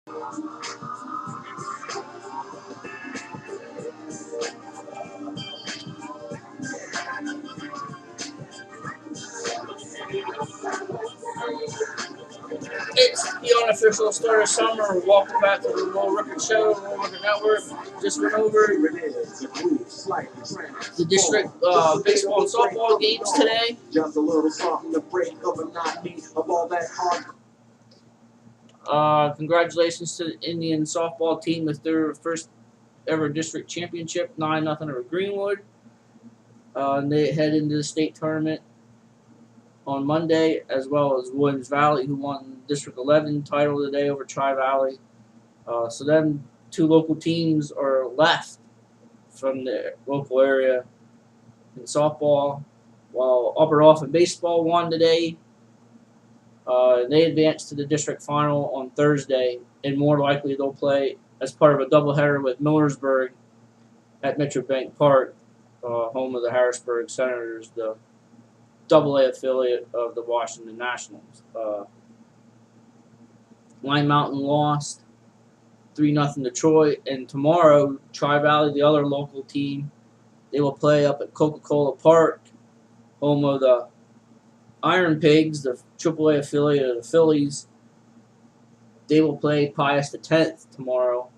It's the unofficial start of summer. Welcome back to the World Record Show, World Record Network. Just went over the district baseball and softball games today. Just a little something to break the monotony of all that hard. Congratulations to the Indian softball team with their first ever district championship, 9-0 over Greenwood. And they head into the state tournament on Monday, as well as Williams Valley, who won District 11 title today over Tri-Valley. So then two local teams are left from the local area in softball, while Upper Dauphin baseball won today. They advanced to the district final on Thursday, and more likely they'll play as part of a doubleheader with Millersburg at Metro Bank Park, home of the Harrisburg Senators, the AA affiliate of the Washington Nationals. Lime Mountain lost 3-0 to Troy, and tomorrow Tri-Valley, the other local team, they will play up at Coca-Cola Park, home of the Iron Pigs, the AAA affiliate of the Phillies. They will play Pius X tomorrow,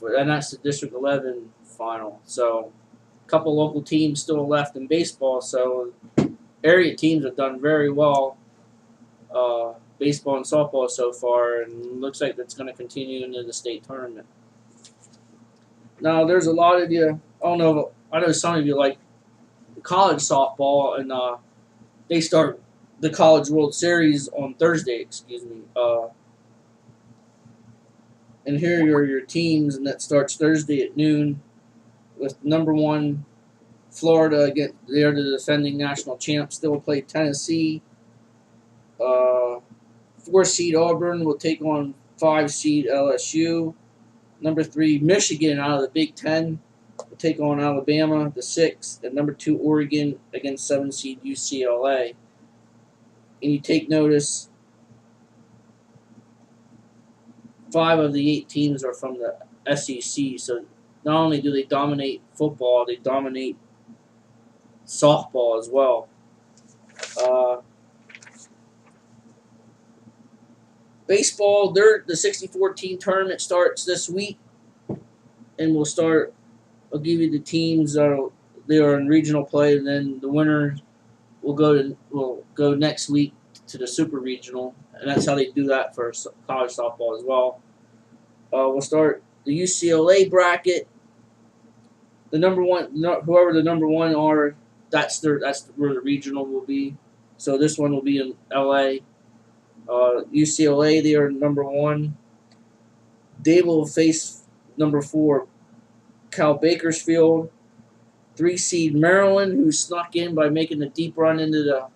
and that's the District 11 final. So a couple local teams still left in baseball, so area teams have done very well, baseball and softball so far, and looks like that's going to continue into the state tournament. Now, there's a lot of you, I know some of you like college softball, and they start the College World Series on Thursday, and here are your teams, and that starts Thursday at noon with number 1 Florida. Again, they are the defending national champs. They will play Tennessee. 4-seed Auburn will take on 5-seed LSU. Number 3 Michigan out of the Big Ten will take on Alabama, the 6th, and number 2 Oregon against 7-seed UCLA. And you take notice, 5 of the 8 teams are from the SEC, so not only do they dominate football, they dominate softball as well. Baseball, the 64-team tournament starts this week, and we'll start. I'll give you the teams they are in regional play, and then the winner will go next week to the super regional, and that's how they do that for college softball as well. We'll start the UCLA bracket. The number 1, whoever the number 1 are, that's where the regional will be. So this one will be in LA. UCLA, they are number 1. They will face number 4 Cal Bakersfield. 3-seed Maryland, who snuck in by making a deep run into the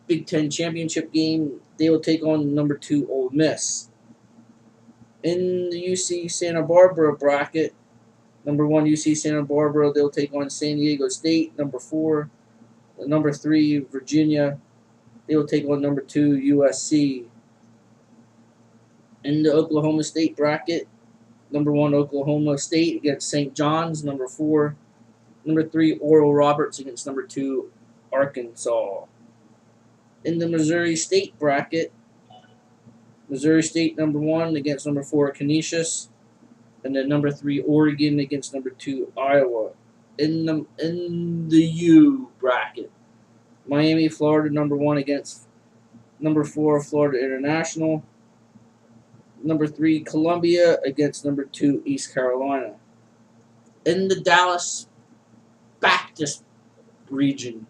Big Ten championship game. They will take on number 2 Ole Miss. In the UC Santa Barbara bracket, number 1 UC Santa Barbara, they'll take on San Diego State. Number 3 Virginia, they will take on number 2 USC. In the Oklahoma State bracket, number 1 Oklahoma State against St. John's. Number 3 Oral Roberts against number 2 Arkansas. In the Missouri State bracket, Missouri State number 1 against number 4 Canisius, and then number 3 Oregon against number 2 Iowa. In the U bracket, Miami, Florida number 1 against number 4 Florida International. Number 3 Columbia against number 2 East Carolina. In the Dallas Baptist region,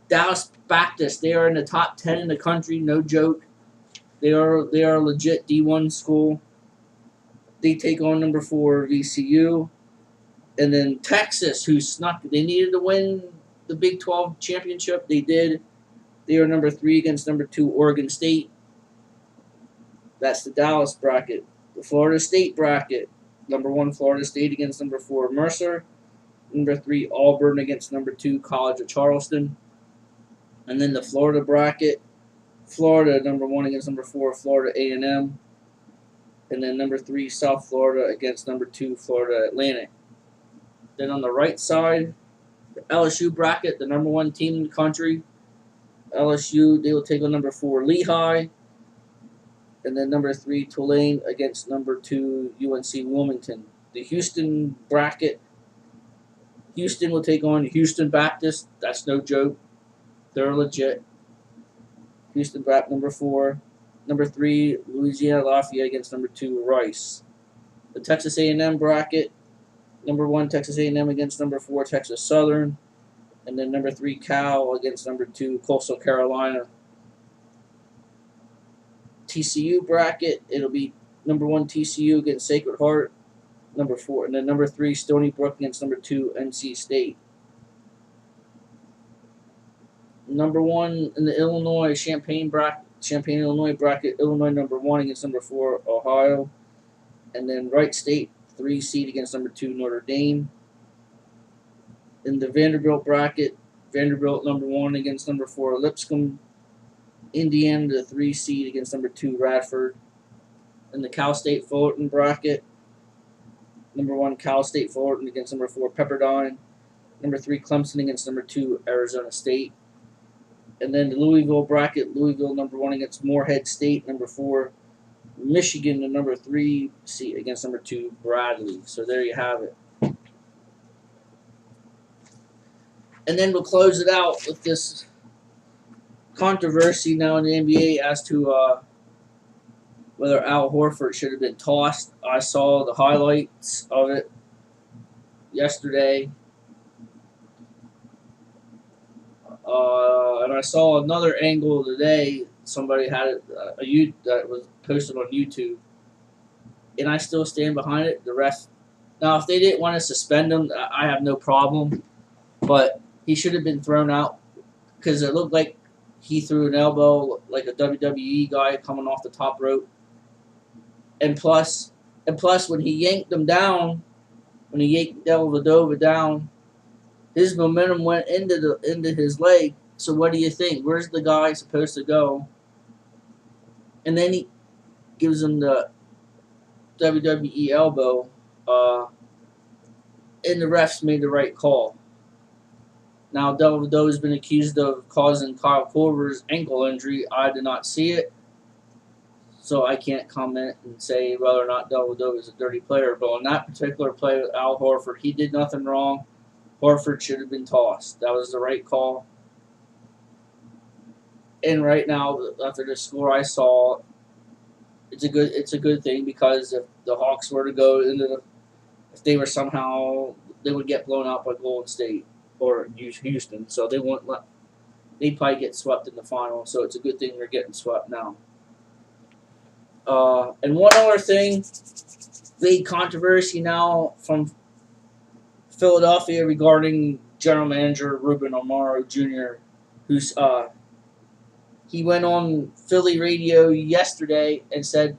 Dallas Baptist, they are in the top 10 in the country, no joke. They are a legit D1 school. They take on number 4 VCU. And then Texas, who they needed to win the Big 12 championship. They did. They are number 3 against number 2 Oregon State. That's the Dallas bracket. The Florida State bracket, number 1 Florida State against number 4 Mercer. Number 3 Auburn against number 2 College of Charleston. And then the Florida bracket, Florida number 1 against number 4 Florida A&M. and then number 3 South Florida against number 2 Florida Atlantic. Then on the right side, the LSU bracket, the number 1 team in the country, LSU, they will take on number 4 Lehigh, and then number 3 Tulane against number 2 UNC Wilmington. The Houston bracket, Houston will take on Houston Baptist. That's no joke. They're legit. Houston Baptist number 4. Number 3 Louisiana Lafayette against number 2 Rice. The Texas A&M bracket, number 1 Texas A&M against number 4 Texas Southern, and then number 3 Cal against number 2 Coastal Carolina. TCU bracket, it'll be number 1 TCU against Sacred Heart, number 4, and then number 3 Stony Brook against number 2 NC State. Number 1 in the Illinois Champaign, Illinois bracket, Illinois number 1 against number 4 Ohio, and then Wright State 3 seed against number 2 Notre Dame. In the Vanderbilt bracket, Vanderbilt number 1 against number 4 Lipscomb, Indiana the 3 seed against number 2 Radford. In the Cal State Fullerton bracket, number 1 Cal State Fullerton against number 4 Pepperdine, number 3 Clemson against number 2 Arizona State. And then the Louisville bracket, Louisville number 1 against Morehead State, number 4 Michigan, the number 3 seed against number 2 Bradley. So there you have it. And then we'll close it out with this controversy now in the NBA as to whether Al Horford should have been tossed. I saw the highlights of it yesterday. And I saw another angle today. Somebody had it, that was posted on YouTube. And I still stand behind it. The ref. Now, if they didn't want to suspend him, I have no problem. But he should have been thrown out because it looked like he threw an elbow like a WWE guy coming off the top rope. And plus, when he yanked him down, when he yanked Dellavedova down, his momentum went into his leg. So what do you think? Where's the guy supposed to go? And then he gives him the WWE elbow. And the refs made the right call. Now, Dellavedova has been accused of causing Kyle Korver's ankle injury. I did not see it, so I can't comment and say whether or not Dellavedova is a dirty player. But on that particular play with Al Horford, he did nothing wrong. Horford should have been tossed. That was the right call. And right now, after the score I saw, it's a good thing because if the Hawks were to go into if they were somehow, they would get blown out by Golden State or Houston, so they'd probably get swept in the final. So it's a good thing they're getting swept now. And one other thing, big controversy now from Philadelphia regarding general manager Ruben Amaro Jr., who's he went on Philly radio yesterday and said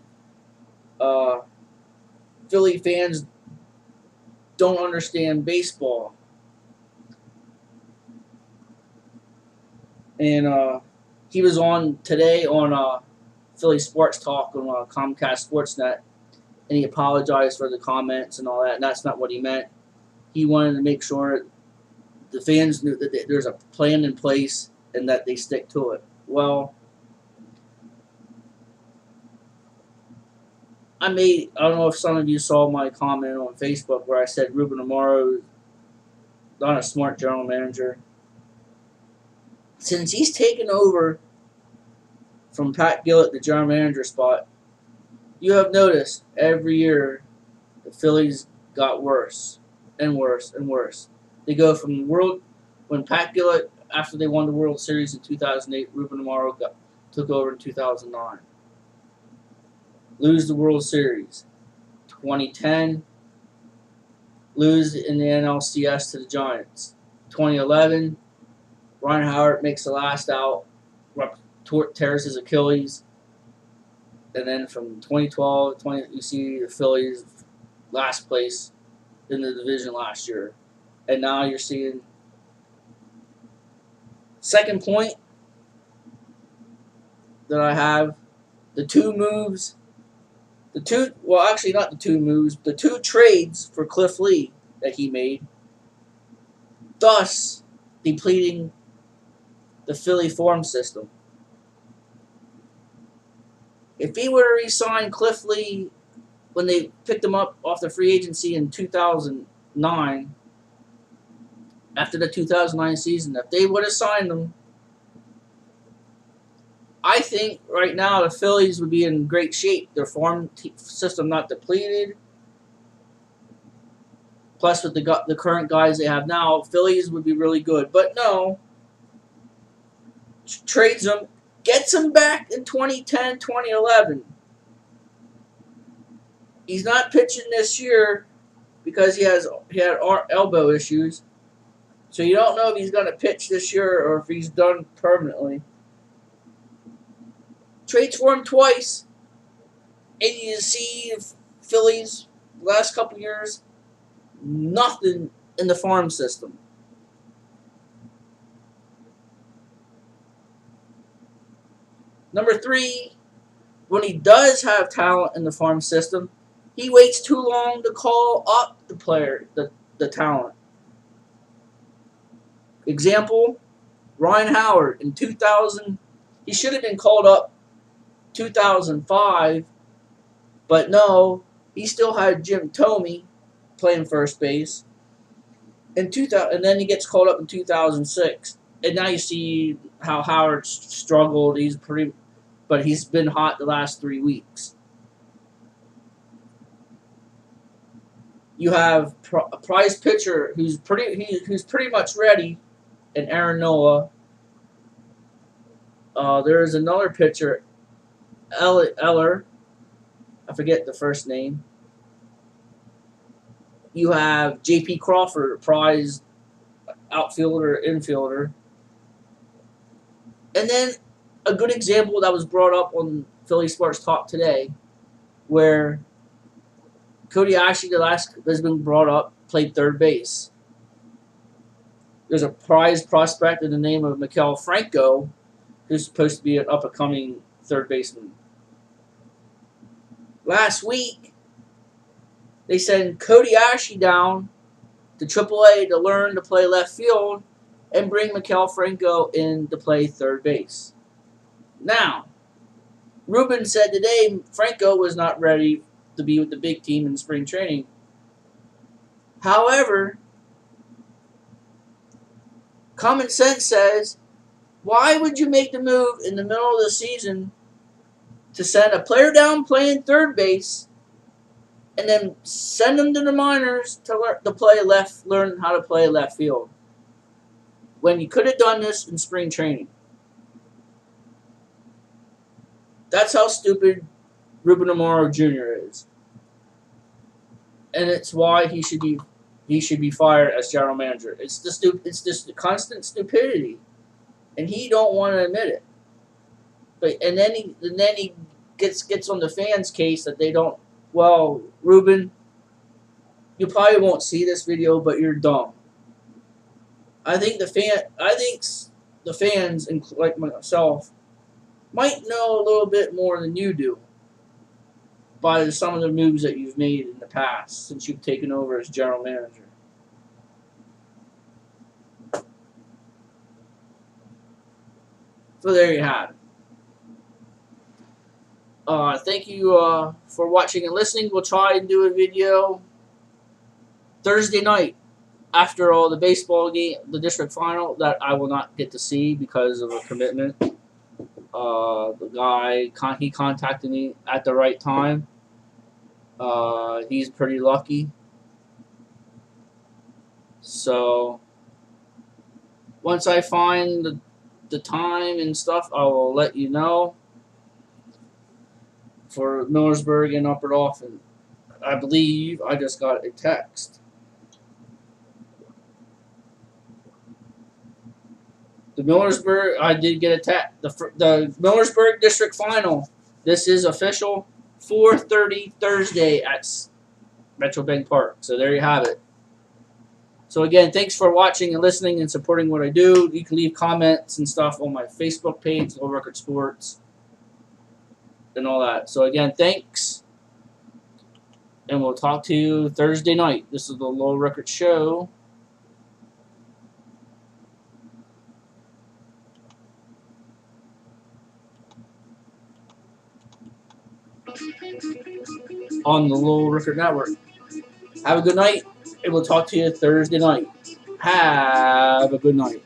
Philly fans don't understand baseball. And he was on today on Philly Sports Talk on Comcast Sportsnet, and he apologized for the comments and all that, and that's not what he meant. He wanted to make sure the fans knew that there's a plan in place and that they stick to it. Well, I don't know if some of you saw my comment on Facebook where I said Ruben Amaro is not a smart general manager. Since he's taken over from Pat Gillett, the general manager spot, you have noticed every year the Phillies got worse and worse and worse. They go from when Pat Gillett, after they won the World Series in 2008, Ruben Amaro took over in 2009. Lose the World Series. 2010, lose in the NLCS to the Giants. 2011, Ryan Howard makes the last out, tears his Achilles. And then from 2012 you see the Phillies last place in the division last year. And now you're seeing second point that I have, the two moves well, actually not the two moves, the two trades for Cliff Lee that he made, thus depleting the Philly farm system. If he were to re-sign Cliff Lee when they picked him up off the free agency in 2009, after the 2009 season, if they would have signed him, I think right now the Phillies would be in great shape. Their farm system not depleted. Plus, with the current guys they have now, Phillies would be really good. But no, trades them, gets him back in 2010, 2011. He's not pitching this year because he had elbow issues. So you don't know if he's going to pitch this year or if he's done permanently. Trades for him twice. And you see Phillies last couple years, nothing in the farm system. Number 3, when he does have talent in the farm system, he waits too long to call up the player, the talent. Example, Ryan Howard in 2000, he should have been called up 2005, but no, he still had Jim Thome playing first base. In 2000, and then he gets called up in 2006, and now you see how Howard struggled. But he's been hot the last 3 weeks. You have a prize pitcher who's pretty much ready, and Aaron Nola. There is another pitcher, Eller. I forget the first name. You have J.P. Crawford, prize outfielder, infielder. And then a good example that was brought up on Philly Sports Talk today, where Cody Ashley, has been brought up, played third base. There's a prize prospect in the name of Maikel Franco, who's supposed to be an up-and-coming third baseman. Last week, they sent Cody Ashley down to AAA to learn to play left field and bring Maikel Franco in to play third base. Now, Ruben said today Franco was not ready to be with the big team in spring training. However, common sense says, why would you make the move in the middle of the season to send a player down playing third base and then send them to the minors to learn how to play left field, when you could have done this in spring training? That's how stupid Ruben Amaro Jr. is, and it's why he should be fired as general manager. It's just the constant stupidity, and he don't want to admit it. But and then he gets on the fans' case that they don't. Well, Ruben, you probably won't see this video, but you're dumb. I think the fans, like myself, might know a little bit more than you do by some of the moves that you've made in the past since you've taken over as general manager. So there you have it. Thank you for watching and listening. We'll try and do a video Thursday night after all the baseball game, the district final, that I will not get to see because of a commitment. The guy, he contacted me at the right time. He's pretty lucky. So once I find the time and stuff, I will let you know. For Millersburg and Upper Dauphin, I believe I just got a text. The Millersburg, I did get a text. The Millersburg District Final. This is official. 4:30 Thursday at Metro Bank Park. So there you have it. So again, thanks for watching and listening and supporting what I do. You can leave comments and stuff on my Facebook page, Low Record Sports, and all that. So again, thanks. And we'll talk to you Thursday night. This is the Low Record Show. On the Low Record Network. Have a good night, and we'll talk to you Thursday night. Have a good night.